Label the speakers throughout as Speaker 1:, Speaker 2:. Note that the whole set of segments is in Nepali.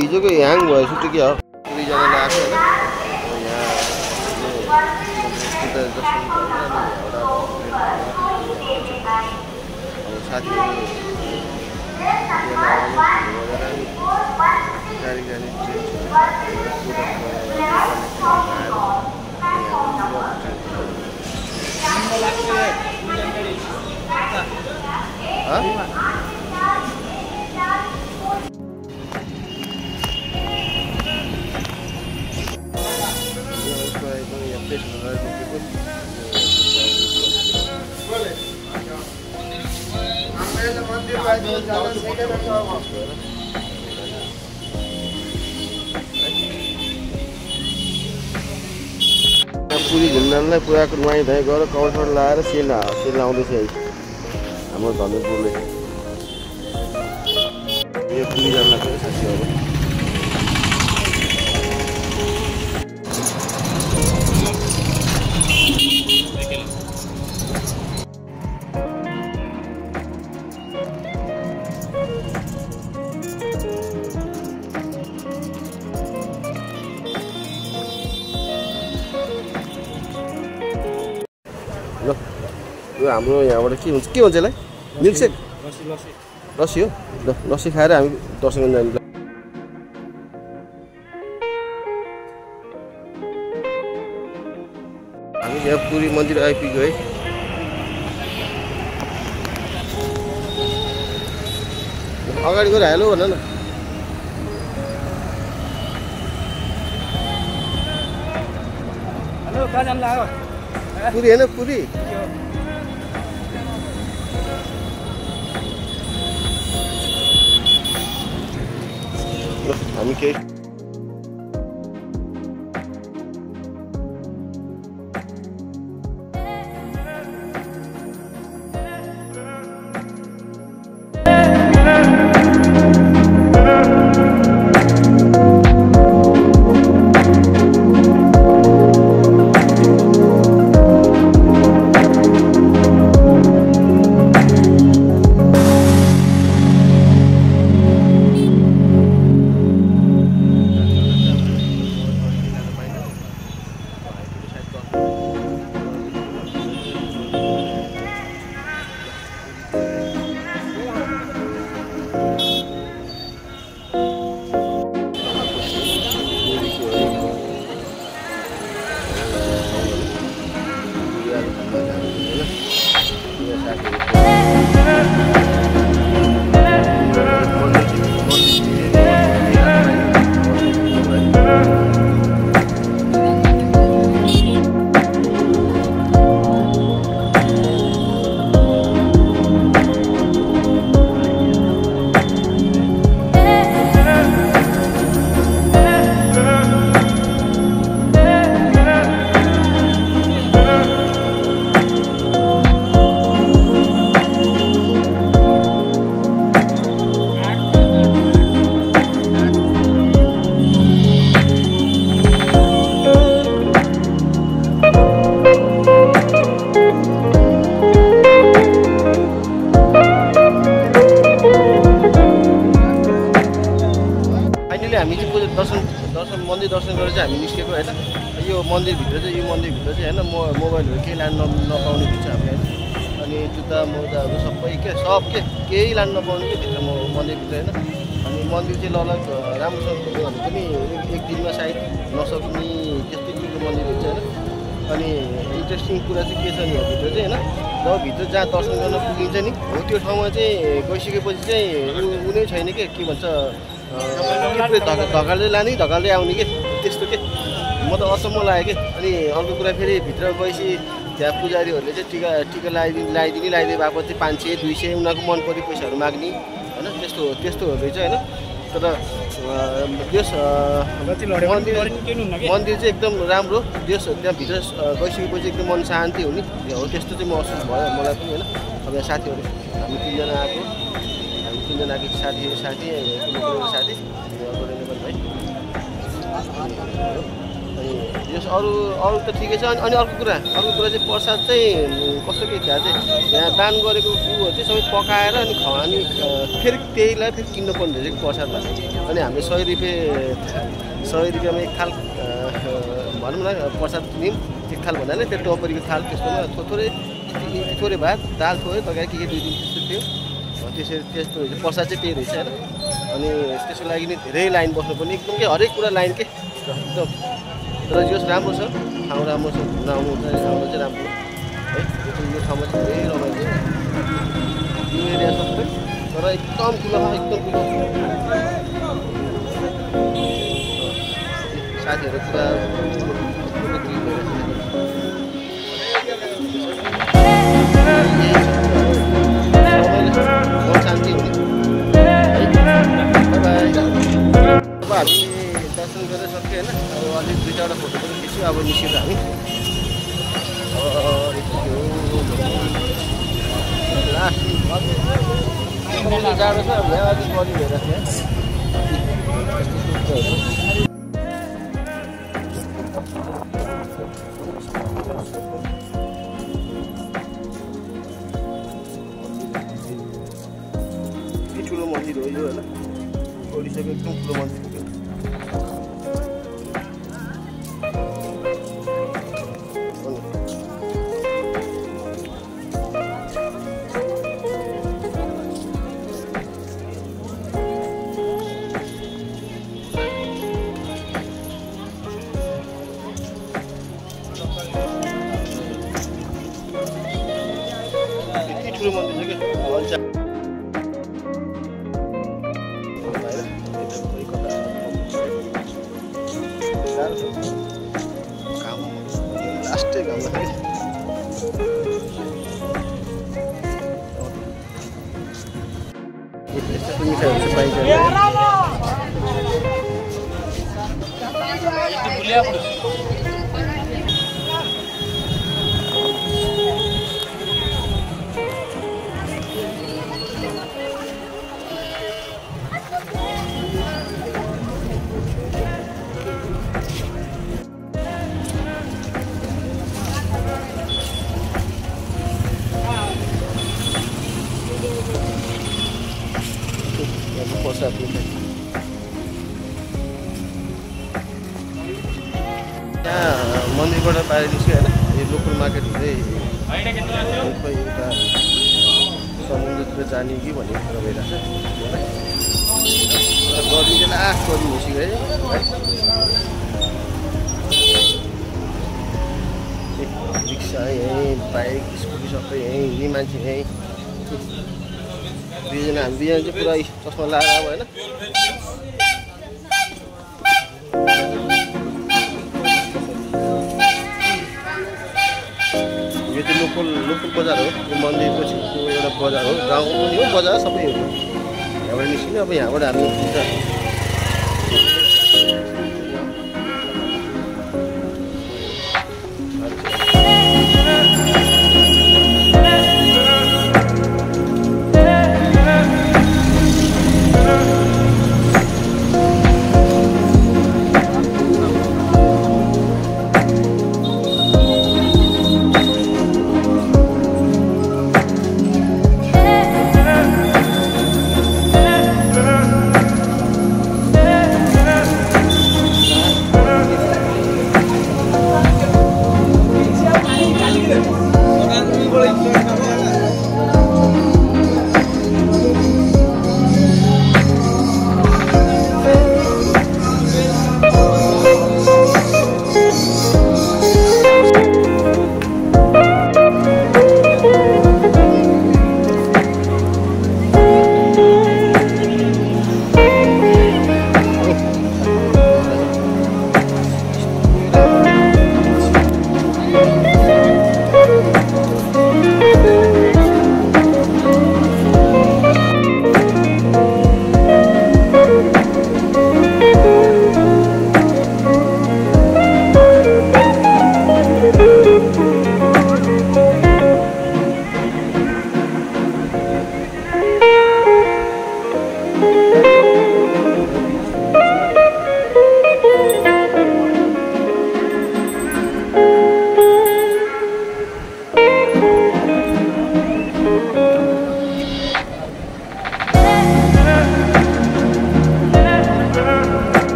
Speaker 1: हिजोको ह्याङ भयो सुटु के हो दुईजनाले आएको होइन यहाँ साथीहरू पुरी घुम्नलाई पुराको नुहाइ धुवाइ गरेर कवर लाएर सेल लाउँदैछ है हाम्रो धनुपुरले यो पुरी जानलाई साथीहरू यो हाम्रो यहाँबाट के हुन्छ यसलाई मिल्कसेक लस्सी हो ल लस्सी खाएर हामी दर्शन गर्न जान्छ हामी यहाँ पुरी मन्दिर आइपुग्यो है अगाडि गएर हेलो भन न
Speaker 2: हेलो कहाँ जान लाग्यो
Speaker 1: पुरी हैन पुरी हामी के मन्दिर दर्शन गरेर चाहिँ हामी निस्केको हैन यो मन्दिरभित्र चाहिँ हैन मोबाइलहरु केही लान नपाउने हुन्छ हामी हैन अनि जुत्ता मोजाहरु सबै केही लान नपाउने के भित्र मन्दिरभित्र हैन अनि मन्दिर चाहिँ ललग राम्रोसँग पुग्यो भने पनि एक दिनमा सायद नसक्ने त्यस्तो ठुलो मन्दिर हुन्छ हैन अनि इन्ट्रेस्टिङ कुरा चाहिँ के छ नि भित्र चाहिँ हैन जब भित्र जहाँ दर्शन गर्न पुगिन्छ नि हो त्यो ठाउँमा चाहिँ गइसकेपछि चाहिँ उनी छैन के भन्छ धकाल्दै लाने धकाल्दै आउने के त्यस्तो के म त अचम्म लाग्यो के अनि अर्को कुरा फेरि भित्र गएपछि त्यहाँ पुजारीहरूले चाहिँ टिका लगाइदिने भएको चाहिँ 500 200 उनीहरूको मन परि पैसाहरू माग्ने हैन त्यस्तो रहेछ हैन तर त्यस मन्दिर चाहिँ एकदम राम्रो त्यहाँभित्र गइसकेपछि एकदम मन शान्ति हुने हो त्यस्तो चाहिँ महसुस भयो मलाई पनि हैन अब यहाँ साथीहरू हामी 3 जना आएको साथी यस अरू त ठिकै छ। अनि अर्को कुरा चाहिँ प्रसाद चाहिँ कस्तो के त्यहाँ चाहिँ यहाँ दान गरेको कुरो चाहिँ सबै पकाएर अनि फेरि त्यहीलाई फेरि किन्नुपर्ने रहेछ कि प्रसादमा। अनि हामीले 100 रुपियाँमा एक थाल भनौँ न प्रसाद किन्यौँ। एक थाल भन्नाले त्यो टोपरीको थाल त्यस्तोमा थोरै भात दाल थोरै तरकारी के 2-3 त्यस्तो थियो। त्यसरी त्यस्तो रहेछ प्रसाद चाहिँ त्यही रहेछ होइन। अनि त्यसको लागि नि धेरै लाइन बस्नुपर्ने एकदम के हरेक कुरा लाइन के एकदम। तर जस राम्रो छ ठाउँ राम्रो छ घुम्न आउनुहुन्छ ठाउँमा चाहिँ राम्रो है। यो ठाउँमा चाहिँ धेरै रमाइलो छ यो एरिया सबै। तर एकदम ठुलो साथीहरू पुरा शान्ति हुने अब हामी दर्शन गरेर सक्यो होइन। अब अलिक 2-4वटा फोटो पनि खिच्यो। अब निस्क्यौँ हामी लास्ट जाडो छ। यहाँ अलिक बढी भएर ठुलो मन्दिर हो यो होइन। ओडिसाको एकदम ठुलो मन्दिर हो। यति ठुलो मन्दिर छ क्या। लास्टै घाममा है यस्तो मिठाईहरू चाहिँ पाइन्छ। प्रसाद यहाँ मन्दिरबाट बाहिर निस्क्यो होइन। यो लोकल मार्केट हुँदै एउटा समुद्रतिर जाने कि भन्ने कुरा भइरहेको छ। गर्मी चाहिँ लास्ट गर्मी भइसक्यो है। रिक्सा यहीँ बाइक स्कुटी सबै यहीँ हिँड्ने मान्छे यहीँ। दुईजना हामी दुईजना चाहिँ पुरा चस्मा लगाएर अब होइन। यो चाहिँ लोकल बजार हो। यो मन्दिरको छेउको एउटा बजार हो। गाउँ पनि हो बजार सबै हो। यहाँबाट निस्किनु अब यहाँबाट हामी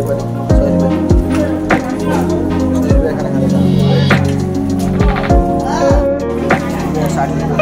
Speaker 1: पनि 100 रुपियाँ खाना खान्छ 60 रुपियाँ